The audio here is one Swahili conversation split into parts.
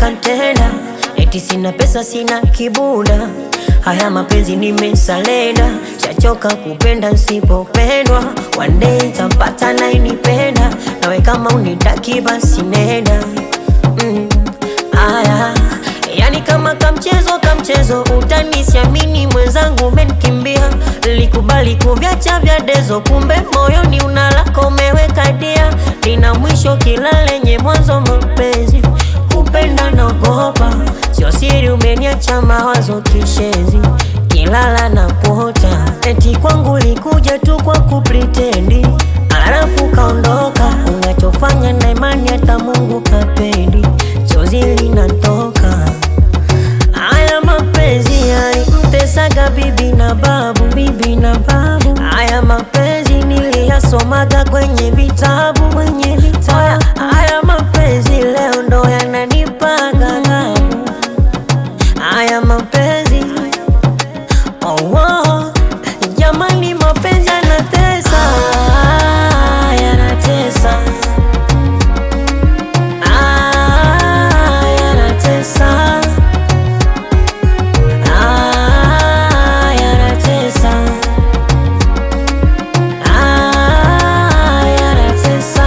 kantenda, eti sina pesa sina kibunda. Haya mapenzi nimesalenda, shachoka kupenda nsipopendwa. One day nitampata nayenipenda, nawe kama unitaki basi nenda. Aya, yani kama kamchezo utanisiamini mwenzangu umenikimbia. Likubali kuviacha vya dezo, kumbe moyoni unalako umeweka dia. Lina mwisho kila lenye mwanzo mapenzi, kupenda naogopa, sio siri umeniacha mawazo kishenzi. Kilala na kuota, eti kwangu likuja tu kwa kupretendi, alafu kaondoka. Unachofanya na imani hata Mungu kapendi, chozi linatoka. Haya mapenzi yalimtesaga bibi na babu. Haya mapenzi niliyasomaga kwenye vitabu. Haya mapenzi leo ndo yananipaga gabu. Haya mapenzi jamani, mapenzi yanatesa, yanatesa, yanatesa, yanatesa, yanatesa,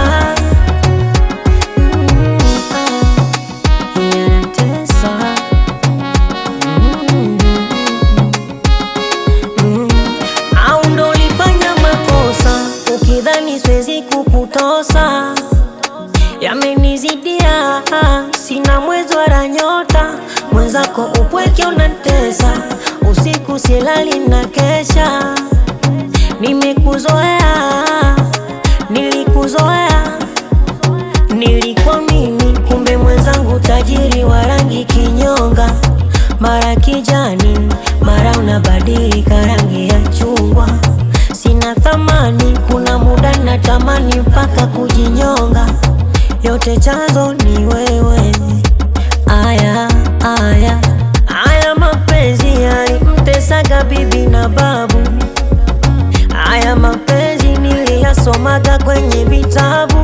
yanatesa. Au ndo ulifanya makosa ukidhani siwezi kukutosa? Yamenizidia, sina mwezi wala nyota, mwenzako upweke unatesa. Usiku silali na kesha, nimekuzoea, nilikuzoea, nilikuamini, kumbe mwenzangu tajiri wa rangi kinyonga. Mara kijani, mara unabadilika rangi ya chungwa. Sina thamani, kuna muda natamani mpaka kujinyonga. Yote chanzo ni wewe. Aya mapenzi yalimtesaga bibi na babu. Haya mapenzi niliyasomaga kwenye vitabu.